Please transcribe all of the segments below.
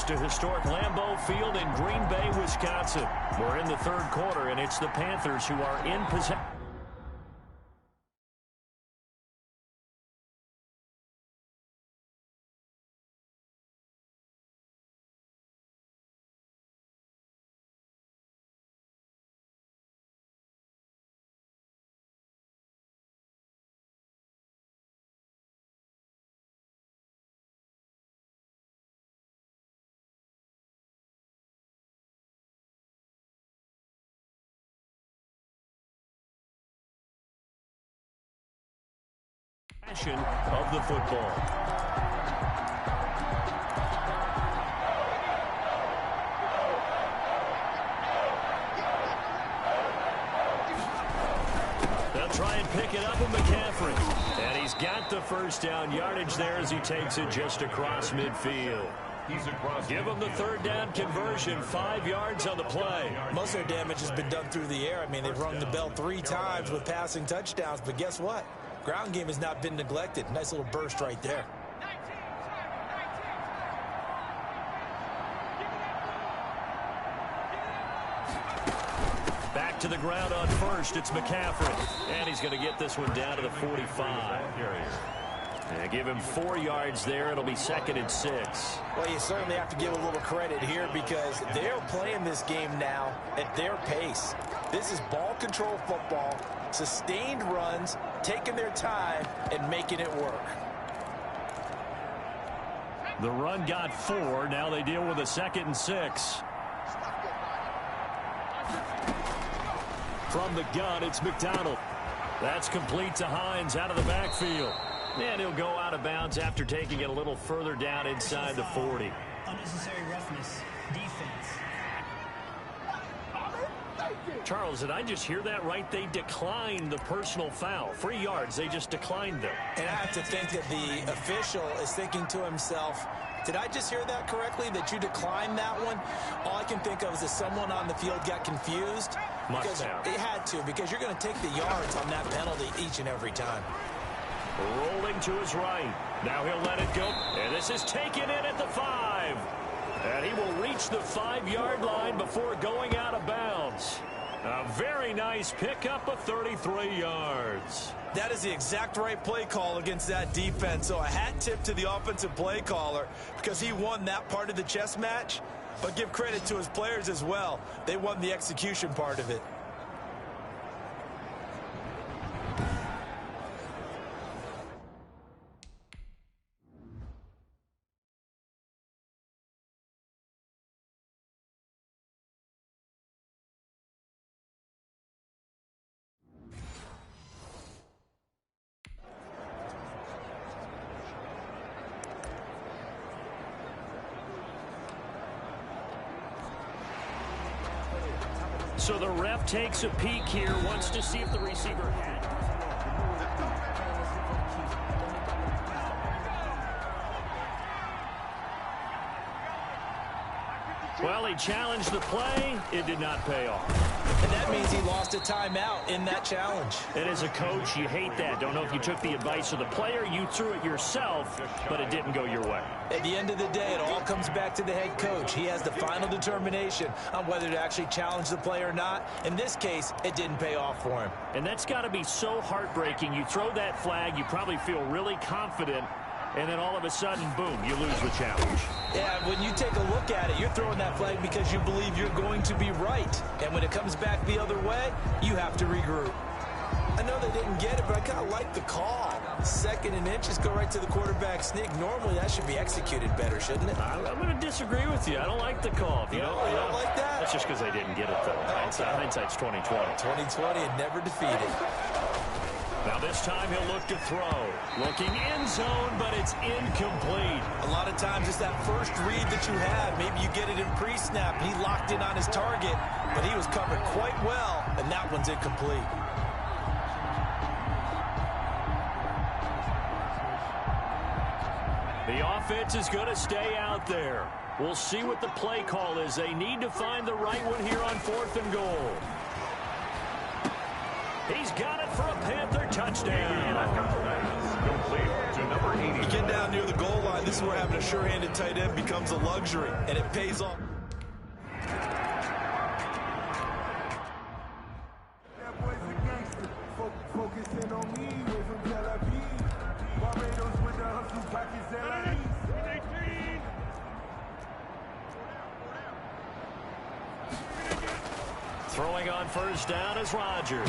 comes to historic Lambeau Field in Green Bay, Wisconsin. We're in the third quarter, and it's the Panthers who are in possession. Of the football. They'll try and pick it up with McCaffrey. And he's got the first down yardage there as he takes it just across midfield. Give him the third down conversion, 5 yards on the play. Most of their damage has been done through the air. I mean, they've rung the bell 3 times with passing touchdowns, but guess what? Ground game has not been neglected. Nice little burst right there. Back to the ground on first. It's McCaffrey. And he's going to get this one down to the 45. And give him 4 yards there. It'll be 2nd and 6. Well, you certainly have to give a little credit here because they're playing this game now at their pace. This is ball control football, sustained runs, taking their time, and making it work. The run got 4. Now they deal with a 2nd and 6. From the gun, it's McDonald. That's complete to Hines out of the backfield. And he'll go out of bounds after taking it a little further down inside the 40. Unnecessary roughness. Defense. Charles, did I just hear that right? They declined the personal foul. 3 yards, they just declined them. And I have to think that the official is thinking to himself, did I just hear that correctly, that you declined that one? All I can think of is that someone on the field got confused. Must have. It had to, because you're going to take the yards on that penalty each and every time. Rolling to his right. Now he'll let it go. And this is taken in at the 5. And he will reach the 5-yard line before going out of bounds. A very nice pickup of 33 yards. That is the exact right play call against that defense. So a hat tip to the offensive play caller because he won that part of the chess match. But give credit to his players as well. They won the execution part of it. So the ref takes a peek here, wants to see if the receiver had. Well, he challenged the play. It did not pay off. And that means he lost a timeout in that challenge. And as a coach, you hate that. Don't know if you took the advice of the player, you threw it yourself, but it didn't go your way. At the end of the day, it all comes back to the head coach. He has the final determination on whether to actually challenge the play or not. In this case, it didn't pay off for him. And that's got to be so heartbreaking. You throw that flag, you probably feel really confident, and then all of a sudden, boom, you lose the challenge. Yeah, when you take a look at it, you're throwing that flag because you believe you're going to be right. And when it comes back the other way, you have to regroup. I know they didn't get it, but I kind of like the call. 2nd and inches, go right to the quarterback sneak. Normally, that should be executed better, shouldn't it? I'm going to disagree with you. I don't like the call. You don't like that? That's just because they didn't get it, though. Hindsight's 20/20. 20/20 and never defeated. Now this time he'll look to throw. Looking end zone, but it's incomplete. A lot of times it's that first read that you have. Maybe you get it in pre-snap. He locked in on his target, but he was covered quite well, and that one's incomplete. The offense is going to stay out there. We'll see what the play call is. They need to find the right one here on 4th and goal. He's got it for a Panther touchdown. complete to number 80. You get down near the goal line, this is where having a sure-handed tight end becomes a luxury, and it pays off. Throwing on first down is Rodgers.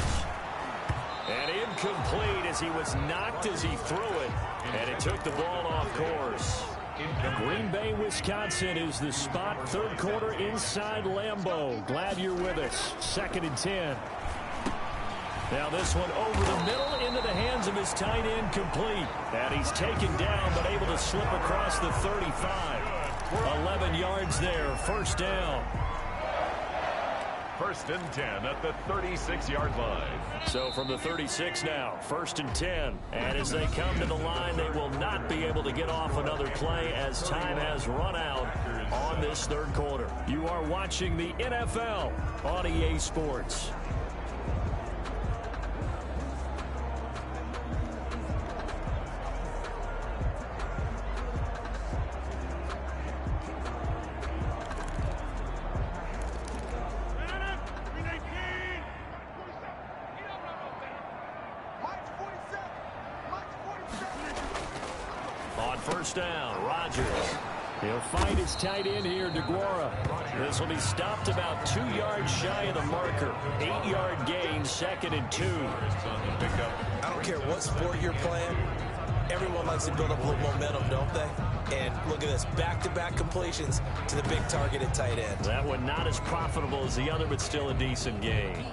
And incomplete as he was knocked as he threw it. And it took the ball off course. Green Bay, Wisconsin is the spot. Third quarter inside Lambeau. Glad you're with us. 2nd and 10. Now this one over the middle into the hands of his tight end, complete. And he's taken down but able to slip across the 35. 11 yards there. First down. 1st and 10 at the 36-yard line. So from the 36 now, 1st and 10. And as they come to the line, they will not be able to get off another play as time has run out on this third quarter. You are watching the NFL on EA Sports. First down, Rodgers. He'll find his tight end here, DeGuara. This will be stopped about 2 yards shy of the marker. 8-yard gain, 2nd and 2. I don't care what sport you're playing. Everyone likes to build up a little momentum, don't they? And look at this, back-to-back completions to the big targeted tight end. That one not as profitable as the other, but still a decent gain.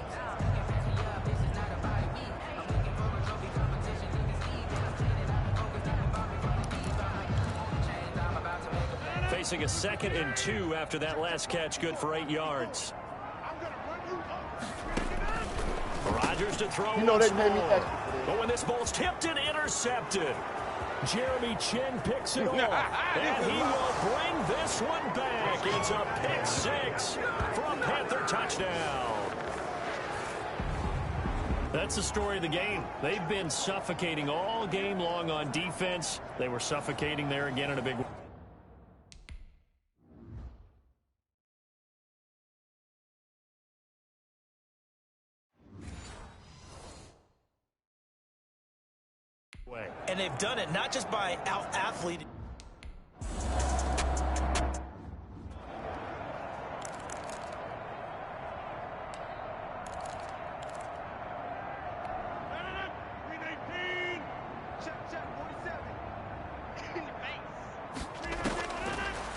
Facing a 2nd and 2 after that last catch, good for 8 yards. Rodgers to throw once more. But when this ball's tipped and intercepted, Jeremy Chin picks it off. And he will bring this one back. It's a pick 6 for a Panther touchdown. That's the story of the game. They've been suffocating all game long on defense. They were suffocating there again in a big way. And they've done it not just by out-athleting.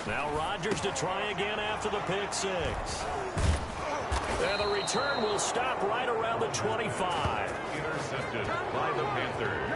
Now Rodgers to try again after the pick 6. And the return will stop right around the 25. Intercepted by the Panthers.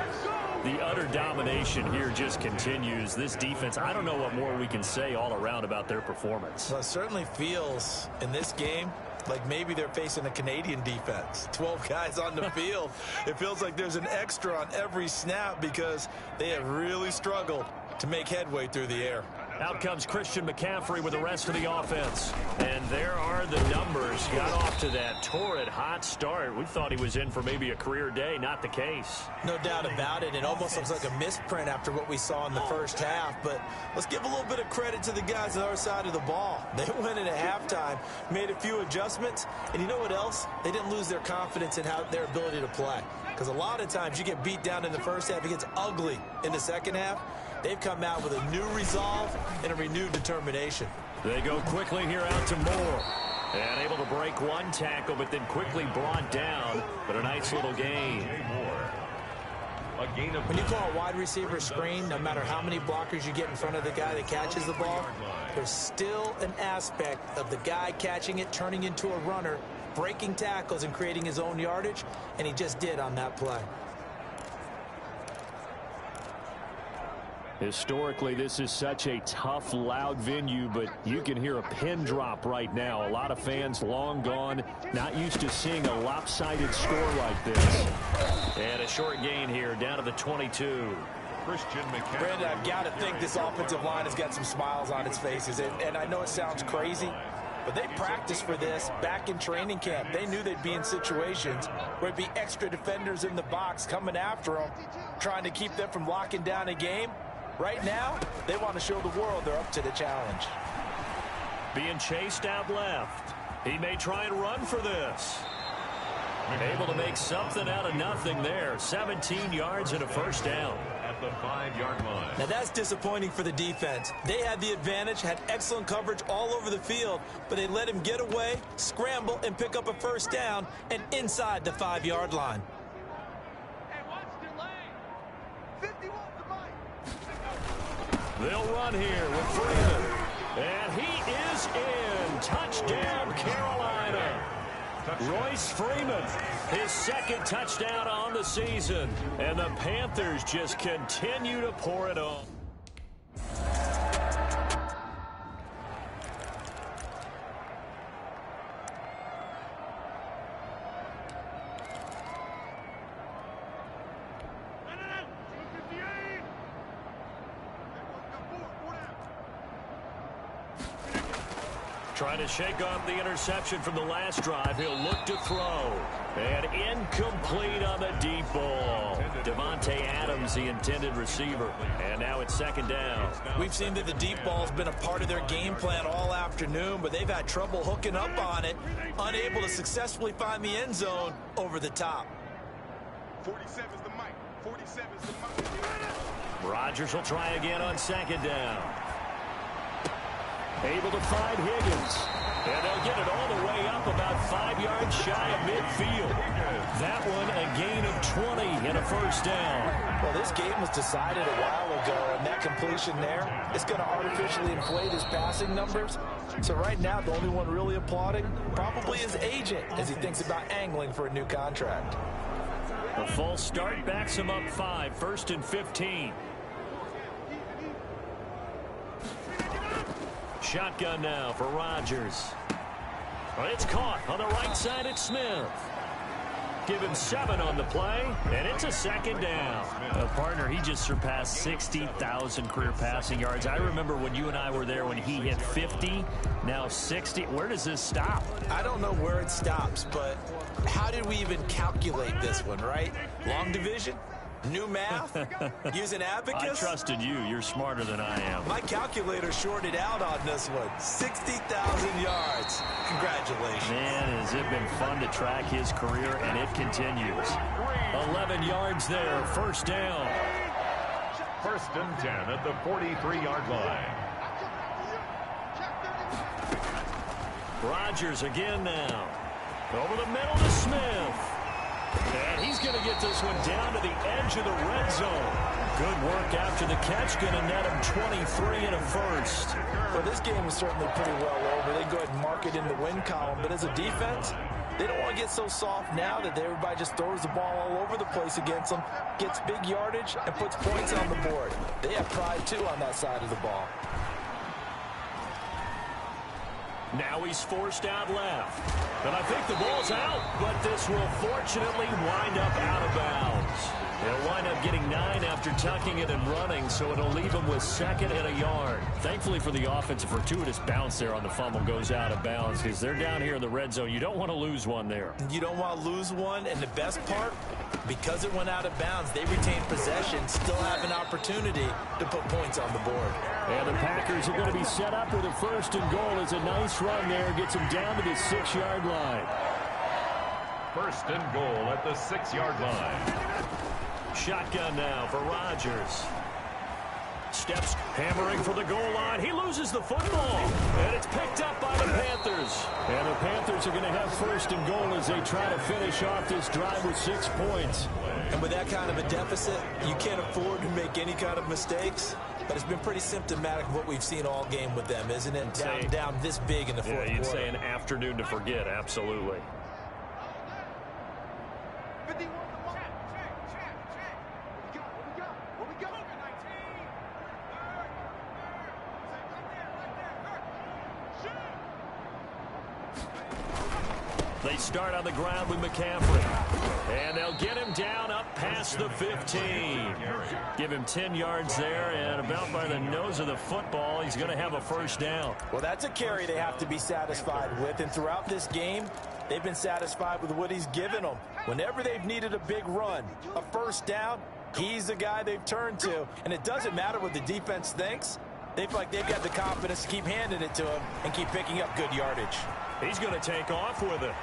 The utter domination here just continues. This defense, I don't know what more we can say all around about their performance. Well, it certainly feels in this game like maybe they're facing a Canadian defense. 12 guys on the field. It feels like there's an extra on every snap because they have really struggled to make headway through the air. Out comes Christian McCaffrey with the rest of the offense. And there are the numbers. Got off to that torrid hot start. We thought he was in for maybe a career day. Not the case. No doubt about it. It almost looks like a misprint after what we saw in the first half. But let's give a little bit of credit to the guys on our side of the ball. They went in at halftime, made a few adjustments. And you know what else? They didn't lose their confidence in their ability to play. Because a lot of times you get beat down in the first half. It gets ugly in the second half. They've come out with a new resolve and a renewed determination. They go quickly here out to Moore. And able to break one tackle, but then quickly brought down. But a nice little gain. When you call a wide receiver screen, no matter how many blockers you get in front of the guy that catches the ball, there's still an aspect of the guy catching it, turning into a runner, breaking tackles and creating his own yardage, and he just did on that play. Historically, this is such a tough, loud venue, but you can hear a pin drop right now. A lot of fans long gone, not used to seeing a lopsided score like this. And a short gain here, down to the 22. Christian McCaffrey. Brandon, I've got to think this offensive line has got some smiles on its faces. And I know it sounds crazy, But they practiced for this back in training camp. They knew they'd be in situations where it'd be extra defenders in the box coming after them, trying to keep them from locking down a game. Right now, they want to show the world they're up to the challenge. Being chased out left. He may try and run for this. Able to make something out of nothing there. 17 yards and a first down. At the 5-yard line. Now that's disappointing for the defense. They had the advantage, had excellent coverage all over the field, but they let him get away, scramble, and pick up a first down, and inside the 5-yard line. They'll run here with Freeman. And he is in. Touchdown, Carolina. Royce Freeman, his second touchdown on the season. And the Panthers just continue to pour it on. Trying to shake off the interception from the last drive. He'll look to throw. And incomplete on the deep ball. Devontae Adams, the intended receiver. And now it's second down. We've seen that the deep ball's been a part of their game plan all afternoon, but they've had trouble hooking up on it, unable to successfully find the end zone over the top. 47's the mic. 47's the mic. Rodgers will try again on second down. Able to find Higgins. And they'll get it all the way up about 5 yards shy of midfield. That one a gain of 20 and a first down. Well, this game was decided a while ago, and that completion there is going to artificially inflate his passing numbers. So right now, the only one really applauding probably his agent as he thinks about angling for a new contract. A false start backs him up 5, first and 15. Shotgun now for Rodgers. Well, it's caught on the right side at Smith. Give him 7 on the play, and it's a second down. Partner, he just surpassed 60,000 career passing yards. I remember when you and I were there when he hit 50, now 60. Where does this stop? I don't know where it stops, but how did we even calculate this one, right? Long division? New math? Using abacus? I trusted you. You're smarter than I am. My calculator shorted out on this one. 60,000 yards. Congratulations. Man, has it been fun to track his career, and it continues. 11 yards there, first down. First and 10 at the 43-yard line. Rodgers again now. Over the middle to Smith. And he's going to get this one down to the edge of the red zone. Good work after the catch. Going to net him 23 and a first. Well, this game is certainly pretty well over. They go ahead and mark it in the win column. But as a defense, they don't want to get so soft now that everybody just throws the ball all over the place against them, gets big yardage, and puts points on the board. They have pride, too, on that side of the ball. Now he's forced out left. And I think the ball's out, but this will fortunately wind up out of bounds. They'll wind up getting 9 after tucking it and running, so it'll leave them with second and a yard. Thankfully for the offense, a fortuitous bounce there on the fumble goes out of bounds because they're down here in the red zone. You don't want to lose one there. You don't want to lose one, and the best part, because it went out of bounds, they retain possession, still have an opportunity to put points on the board. And the Packers are going to be set up with a first and goal. It's a nice run there. Gets them down to the 6-yard line. First and goal at the 6-yard line. Shotgun now for Rodgers. Steps hammering for the goal line. He loses the football. And it's picked up by the Panthers. And the Panthers are going to have first and goal as they try to finish off this drive with 6 points. And with that kind of a deficit, you can't afford to make any kind of mistakes. But it's been pretty symptomatic of what we've seen all game with them, isn't it? Down this big in the fourth quarter. Yeah, you'd say an afternoon to forget, absolutely. They start on the ground with McCaffrey. And they'll get him down up past the 15. Give him 10 yards there, and about by the nose of the football, he's going to have a first down. Well, that's a carry they have to be satisfied with. And throughout this game, they've been satisfied with what he's given them. Whenever they've needed a big run, a first down, he's the guy they've turned to. And it doesn't matter what the defense thinks. They feel like they've got the confidence to keep handing it to him and keep picking up good yardage. He's going to take off with it.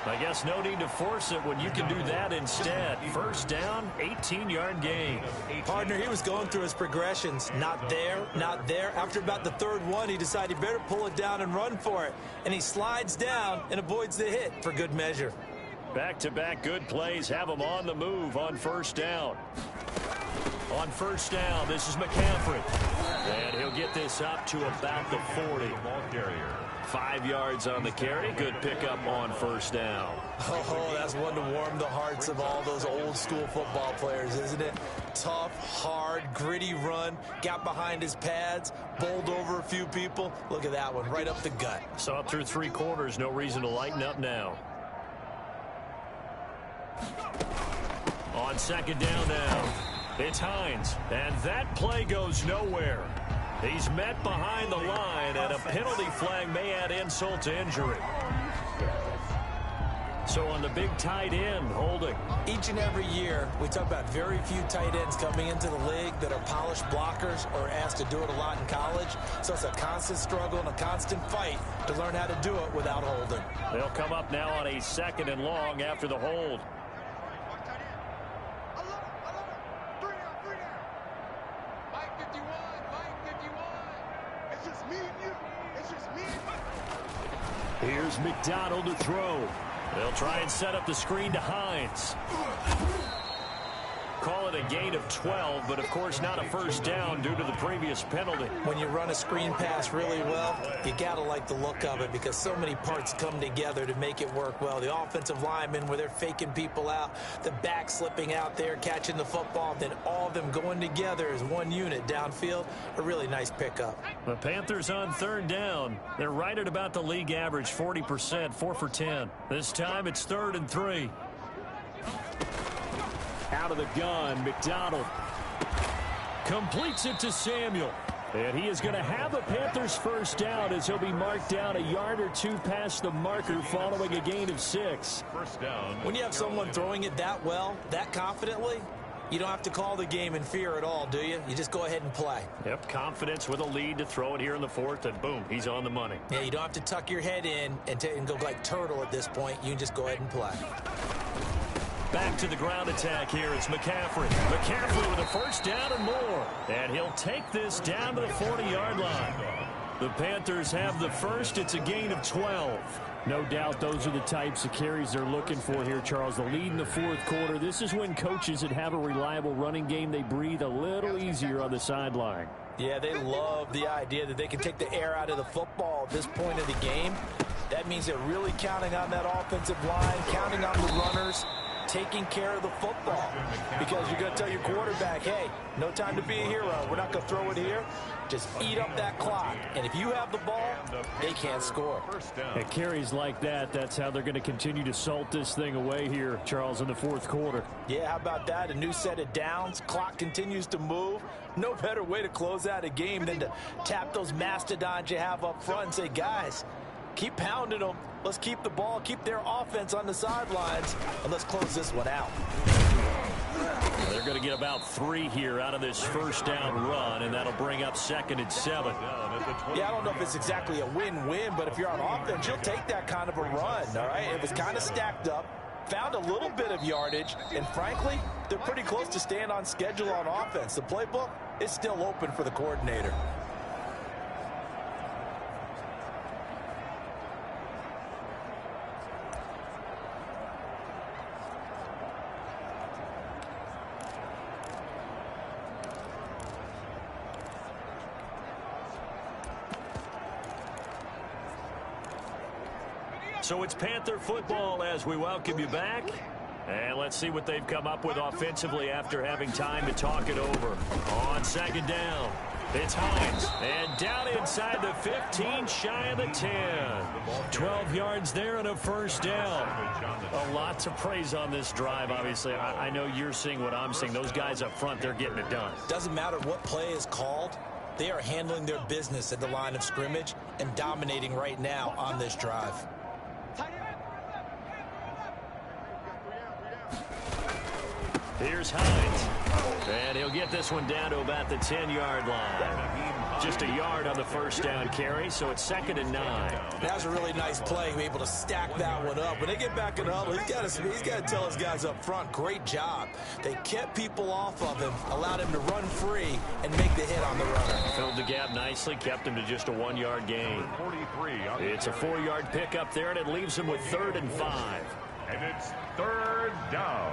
I guess no need to force it when you can do that instead. First down, 18-yard gain. Partner, he was going through his progressions. Not there, not there. After about the third one, he decided he better pull it down and run for it. And he slides down and avoids the hit for good measure. Back-to-back good plays have him on the move on first down. On first down, this is McCaffrey. And he'll get this up to about the 40. 5 yards on the carry. Good pickup on first down. Oh, that's one to warm the hearts of all those old school football players, isn't it? Tough, hard, gritty run. Got behind his pads, bowled over a few people. Look at that one, right up the gut. Saw it through 3 quarters. No reason to lighten up now. On second down now, it's Hines. And that play goes nowhere. He's met behind the line, and a penalty flag may add insult to injury. So on the big tight end, holding. Each and every year, we talk about very few tight ends coming into the league that are polished blockers or asked to do it a lot in college. So it's a constant struggle and a constant fight to learn how to do it without holding. They'll come up now on a second and long after the hold. Here's McDonald to throw. They'll try and set up the screen to Hines. Call it a gain of 12, but of course not a first down due to the previous penalty. When you run a screen pass really well, you gotta like the look of it because so many parts come together to make it work well. The offensive linemen, where they're faking people out, the back slipping out there, catching the football, then all of them going together as one unit downfield. A really nice pickup. The Panthers on third down. They're right at about the league average, 40%, 4 for 10. This time it's 3rd and 3. Out of the gun, McDonald completes it to Samuel. And he is going to have a Panthers first down as he'll be marked down a yard or 2 past the marker following a gain of 6. First down. When you have someone throwing it that well, that confidently, you don't have to call the game in fear at all, do you? You just go ahead and play. Yep, confidence with a lead to throw it here in the 4th, and boom, he's on the money. Yeah, you don't have to tuck your head in and go like turtle at this point. You can just go ahead and play. Back to the ground attack here. It's McCaffrey. McCaffrey with a first down and more. And he'll take this down to the 40-yard line. The Panthers have the first. It's a gain of 12. No doubt those are the types of carries they're looking for here, Charles. The lead in the 4th quarter. This is when coaches that have a reliable running game, they breathe a little easier on the sideline. Yeah, they love the idea that they can take the air out of the football at this point of the game. That means they're really counting on that offensive line, counting on the runners, taking care of the football, because you're going to tell your quarterback, hey, no time to be a hero. We're not going to throw it here. Just eat up that clock. And if you have the ball, they can't score. At carries like that, that's how they're going to continue to salt this thing away here, Charles, in the 4th quarter. Yeah, how about that? A new set of downs. Clock continues to move. No better way to close out a game than to tap those mastodons you have up front and say, guys, keep pounding them. Let's keep the ball, keep their offense on the sidelines, and let's close this one out. They're going to get about 3 here out of this first down run, and that'll bring up 2nd and 7. Yeah, I don't know if it's exactly a win-win, but if you're on offense, you'll take that kind of a run, all right? It was kind of stacked up, found a little bit of yardage, and frankly, they're pretty close to staying on schedule on offense. The playbook is still open for the coordinator. So it's Panther football as we welcome you back. And let's see what they've come up with offensively after having time to talk it over. On second down, it's Hines. And down inside the 15, shy of the 10. 12 yards there and a first down. A lot to praise on this drive, obviously. I know you're seeing what I'm seeing. Those guys up front, they're getting it done. Doesn't matter what play is called. They are handling their business at the line of scrimmage and dominating right now on this drive. Here's Hines. And he'll get this one down to about the 10-yard line. Just a yard on the first down carry, so it's 2nd and 9. That was a really nice play, able to stack that one up. When they get back in the huddle, he's got to tell his guys up front, great job. They kept people off of him, allowed him to run free and make the hit on the runner. Filled the gap nicely, kept him to just a 1-yard gain. It's a 4-yard pickup there, and it leaves him with 3rd and 5. And it's 3rd down.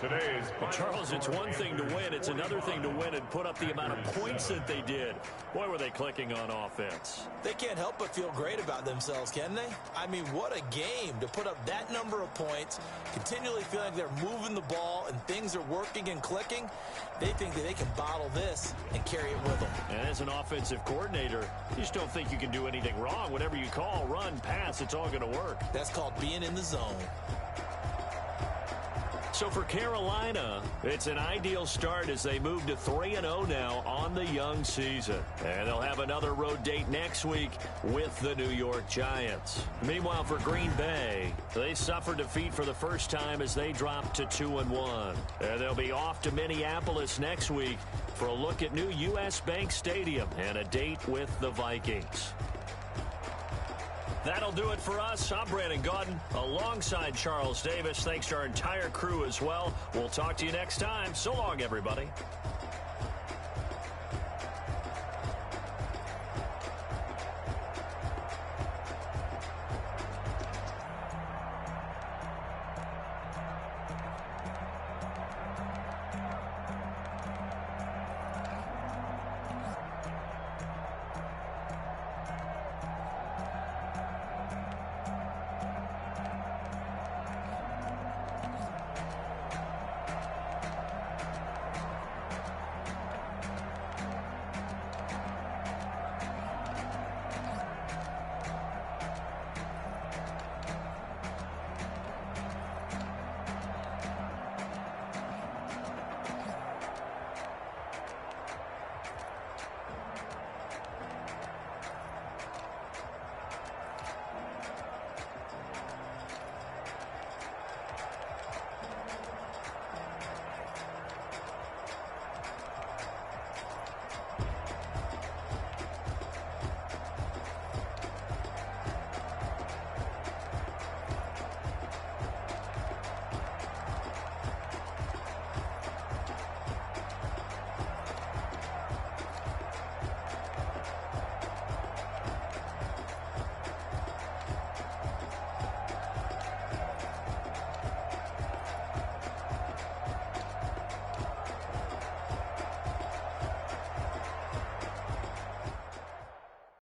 Well, Charles, it's one thing to win. It's another thing to win and put up the amount of points that they did. Boy, were they clicking on offense. They can't help but feel great about themselves, can they? I mean, what a game to put up that number of points, continually feeling like they're moving the ball and things are working and clicking. They think that they can bottle this and carry it with them. And as an offensive coordinator, you just don't think you can do anything wrong. Whatever you call, run, pass, it's all going to work. That's called being in the zone. So for Carolina, it's an ideal start as they move to 3-0 now on the young season. And they'll have another road date next week with the New York Giants. Meanwhile, for Green Bay, they suffered defeat for the first time as they dropped to 2-1. And they'll be off to Minneapolis next week for a look at new U.S. Bank Stadium and a date with the Vikings. That'll do it for us. I'm Brandon Gaudin alongside Charles Davis. Thanks to our entire crew as well. We'll talk to you next time. So long, everybody.